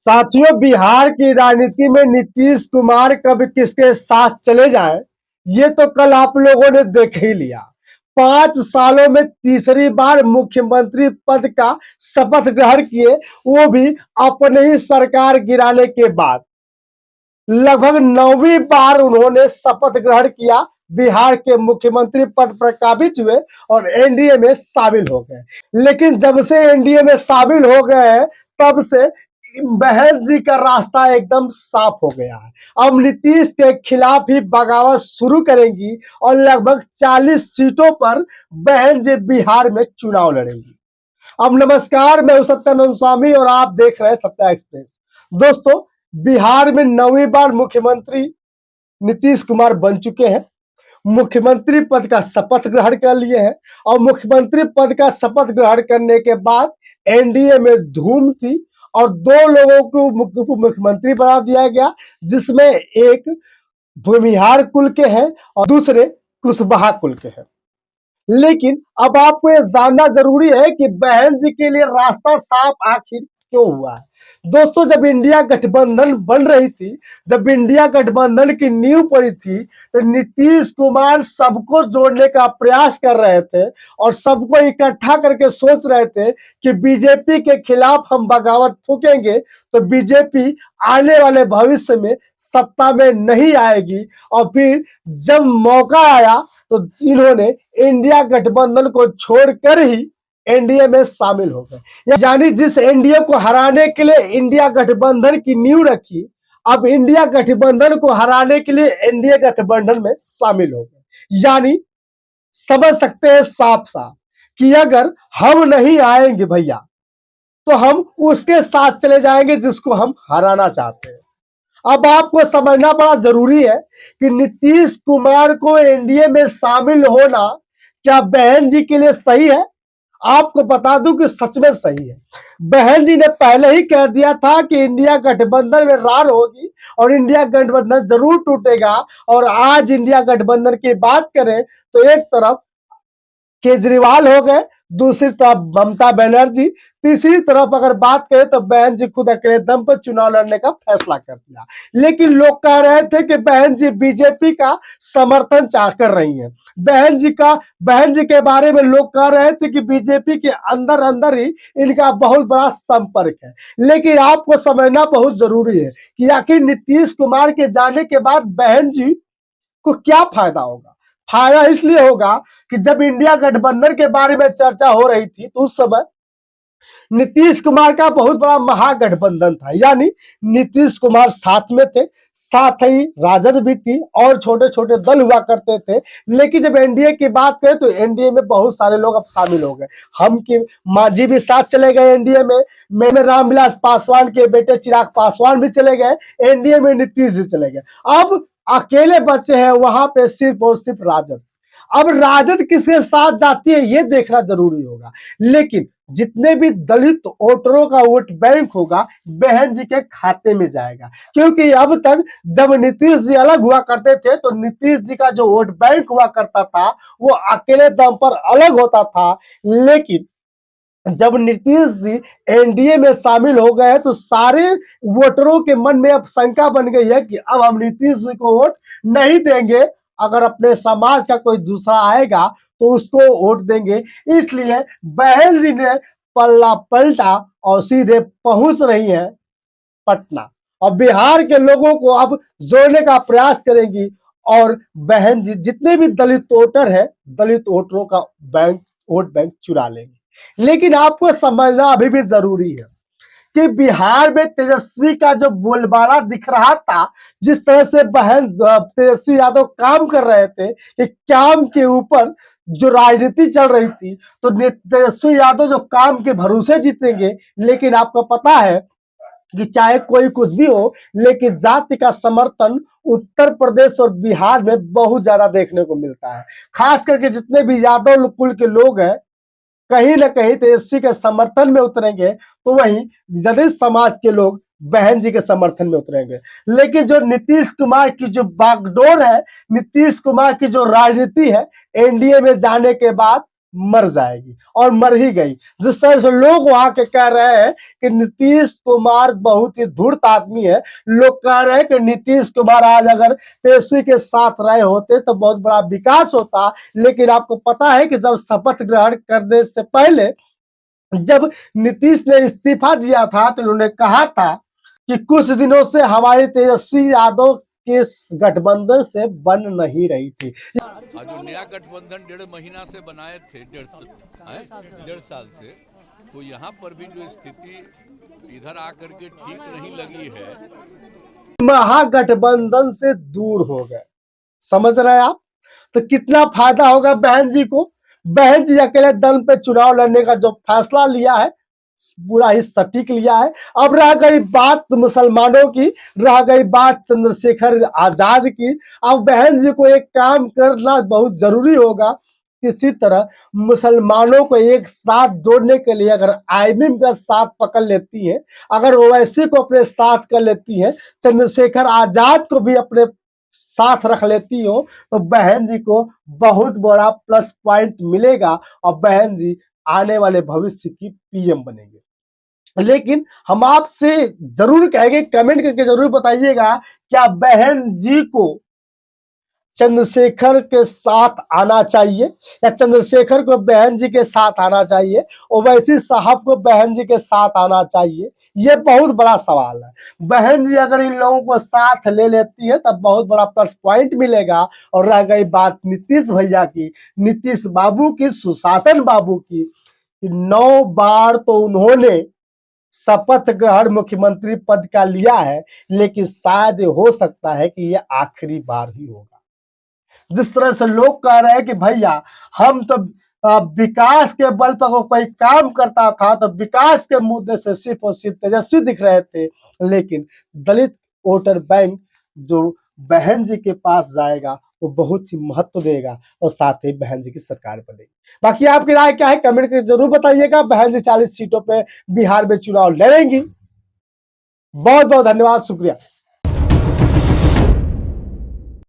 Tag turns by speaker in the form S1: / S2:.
S1: साथियों, बिहार की राजनीति में नीतीश कुमार कब किसके साथ चले जाएं, ये तो कल आप लोगों ने देख ही लिया। 5 सालों में तीसरी बार मुख्यमंत्री पद का शपथ ग्रहण किए, वो भी अपने ही सरकार गिराने के बाद। लगभग 9वीं बार उन्होंने शपथ ग्रहण किया, बिहार के मुख्यमंत्री पद पर काबिज हुए और एनडीए में शामिल हो गए। लेकिन जब से एनडीए में शामिल हो गए हैं, तब से बहन जी का रास्ता एकदम साफ हो गया है। अब नीतीश के खिलाफ ही बगावत शुरू करेंगी और लगभग 40 सीटों पर बहन जी बिहार में चुनाव लड़ेंगी। अब नमस्कार, मैं हूं सत्यानंद स्वामी और आप देख रहे हैं सत्या एक्सप्रेस। दोस्तों, बिहार में 9वीं बार मुख्यमंत्री नीतीश कुमार बन चुके हैं। मुख्यमंत्री पद का शपथ ग्रहण कर लिए हैं और मुख्यमंत्री पद का शपथ ग्रहण करने के बाद एनडीए में धूम थी और 2 लोगों को मुख्यमंत्री बना दिया गया, जिसमें एक भूमिहार कुल के हैं और दूसरे कुशवाहा कुल के हैं। लेकिन अब आपको ये जानना जरूरी है कि बहन जी के लिए रास्ता साफ आखिर क्यों हुआ है। दोस्तों, जब इंडिया गठबंधन बन रही थी, जब इंडिया गठबंधन की नींव पड़ी थी, तो नीतीश कुमार सबको जोड़ने का प्रयास कर रहे थे और सबको इकट्ठा करके सोच रहे थे कि बीजेपी के खिलाफ हम बगावत फूकेंगे तो बीजेपी आने वाले भविष्य में सत्ता में नहीं आएगी। और फिर जब मौका आया तो इन्होंने इंडिया गठबंधन को छोड़कर ही एनडीए में शामिल हो गए। यानी जिस एनडीए को हराने के लिए इंडिया गठबंधन की नींव रखी, अब इंडिया गठबंधन को हराने के लिए एनडीए गठबंधन में शामिल हो गए। यानी समझ सकते हैं साफ साफ कि अगर हम नहीं आएंगे भैया, तो हम उसके साथ चले जाएंगे जिसको हम हराना चाहते हैं। अब आपको समझना बड़ा जरूरी है कि नीतीश कुमार को एनडीए में शामिल होना क्या बहन जी के लिए सही है। आपको बता दूं कि सच में सही है। बहन जी ने पहले ही कह दिया था कि इंडिया गठबंधन में रार होगी और इंडिया गठबंधन जरूर टूटेगा। और आज इंडिया गठबंधन की बात करें तो एक तरफ केजरीवाल हो गए, दूसरी तरफ ममता बनर्जी, तीसरी तरफ अगर बात करें तो बहन जी खुद अकेले दम पर चुनाव लड़ने का फैसला कर दिया। लेकिन लोग कह रहे थे कि बहन जी बीजेपी का समर्थन चाह कर रही हैं। बहन जी के बारे में लोग कह रहे थे कि बीजेपी के अंदर अंदर ही इनका बहुत बड़ा संपर्क है। लेकिन आपको समझना बहुत जरूरी है कि आखिर नीतीश कुमार के जाने के बाद बहन जी को क्या फायदा होगा। फायदा इसलिए होगा कि जब इंडिया गठबंधन के बारे में चर्चा हो रही थी तो उस समय नीतीश कुमार का बहुत बड़ा महागठबंधन था। यानी नीतीश कुमार साथ में थे, साथ ही राजद भी थी और छोटे छोटे दल हुआ करते थे। लेकिन जब एनडीए की बात करें तो एनडीए में बहुत सारे लोग अब शामिल हो गए। हम की मांझी भी साथ चले गए एनडीए में रामविलास पासवान के बेटे चिराग पासवान भी चले गए एनडीए में, नीतीश जी चले गए। अब अकेले बचे हैं वहां पे सिर्फ और सिर्फ राजद। अब राजद किसके साथ जाती है ये देखना जरूरी होगा। लेकिन जितने भी दलित वोटरों का वोट बैंक होगा बहन जी के खाते में जाएगा, क्योंकि अब तक जब नीतीश जी अलग हुआ करते थे तो नीतीश जी का जो वोट बैंक हुआ करता था वो अकेले दम पर अलग होता था। लेकिन जब नीतीश जी एनडीए में शामिल हो गए तो सारे वोटरों के मन में अब शंका बन गई है कि अब हम नीतीश जी को वोट नहीं देंगे, अगर अपने समाज का कोई दूसरा आएगा तो उसको वोट देंगे। इसलिए बहन जी ने पल्ला पलटा और सीधे पहुंच रही हैं पटना और बिहार के लोगों को अब जोड़ने का प्रयास करेंगी। और बहन जी जितने भी दलित वोटर है, दलित वोटरों का वोट बैंक चुरा लेंगे। लेकिन आपको समझना अभी भी जरूरी है कि बिहार में तेजस्वी का जो बोलबाला दिख रहा था, जिस तरह से बहन तेजस्वी यादव काम कर रहे थे, कि काम के ऊपर जो राजनीति चल रही थी, तो तेजस्वी यादव जो काम के भरोसे जीतेंगे। लेकिन आपको पता है कि चाहे कोई कुछ भी हो, लेकिन जाति का समर्थन उत्तर प्रदेश और बिहार में बहुत ज्यादा देखने को मिलता है। खास करके जितने भी यादव कुल के लोग हैं, कहीं ना कहीं तेजस्वी के समर्थन में उतरेंगे, तो वहीं दलित समाज के लोग बहन जी के समर्थन में उतरेंगे। लेकिन जो नीतीश कुमार की जो बागडोर है, नीतीश कुमार की जो राजनीति है एनडीए में जाने के बाद, मर जाएगी और मर ही गई। जिस तरह से लोग वहां के कह रहे हैं कि नीतीश कुमार बहुत ही धूर्त आदमी है, लोग कह रहे हैं कि नीतीश कुमार आज अगर तेजस्वी के साथ रहे होते तो बहुत बड़ा विकास होता। लेकिन आपको पता है कि जब शपथ ग्रहण करने से पहले जब नीतीश ने इस्तीफा दिया था तो उन्होंने कहा था कि कुछ दिनों से हमारी तेजस्वी यादव के गठबंधन से बन नहीं रही थी।
S2: जो नया गठबंधन 1.5 महीना से बनाए थे, 1.5 साल से, तो यहाँ पर भी जो स्थिति इधर आकर के ठीक नहीं लगी है,
S1: महागठबंधन से दूर हो गए। समझ रहे हैं आप? तो कितना फायदा होगा बहन जी को। बहन जी अकेले दम पे चुनाव लड़ने का जो फैसला लिया है पूरा ही सटीक लिया है। अब रह गई बात मुसलमानों की, रह गई बात चंद्रशेखर आजाद की। अब बहन जी को एक काम करना बहुत जरूरी होगा। किसी तरह मुसलमानों को एक साथ जोड़ने के लिए अगर आईएमएम का साथ पकड़ लेती है, अगर ओवैसी को अपने साथ कर लेती है, चंद्रशेखर आजाद को भी अपने साथ रख लेती हो, तो बहन जी को बहुत बड़ा प्लस पॉइंट मिलेगा और बहन जी आने वाले भविष्य की पीएम बनेंगे। लेकिन हम आपसे जरूर कहेंगे, कमेंट करके जरूर बताइएगा, क्या बहन जी को चंद्रशेखर के साथ आना चाहिए या चंद्रशेखर को बहन जी के साथ आना चाहिए, ओवैसी साहब को बहन जी के साथ आना चाहिए? ये बहुत बड़ा सवाल है। बहन जी अगर इन लोगों को साथ ले लेती है तब बहुत बड़ा प्लस पॉइंट मिलेगा। और रह गई बात नीतीश भैया की, नीतीश बाबू की, सुशासन बाबू की, 9 बार तो उन्होंने शपथ ग्रहण मुख्यमंत्री पद का लिया है, लेकिन शायद हो सकता है कि यह आखिरी बार ही होगा। जिस तरह से लोग कह रहे हैं कि भैया हम तो विकास के बल पर कोई काम करता था तो विकास के मुद्दे से सिर्फ और सिर्फ तेजस्वी दिख रहे थे, लेकिन दलित वोटर बैंक जो बहन जी के पास जाएगा वो बहुत ही महत्व देगा और साथ ही बहन जी की सरकार बनेगी। बाकी आपकी राय क्या है कमेंट करके जरूर बताइएगा। बहन जी 40 सीटों पे बिहार में चुनाव लड़ेंगी। बहुत बहुत धन्यवाद, शुक्रिया।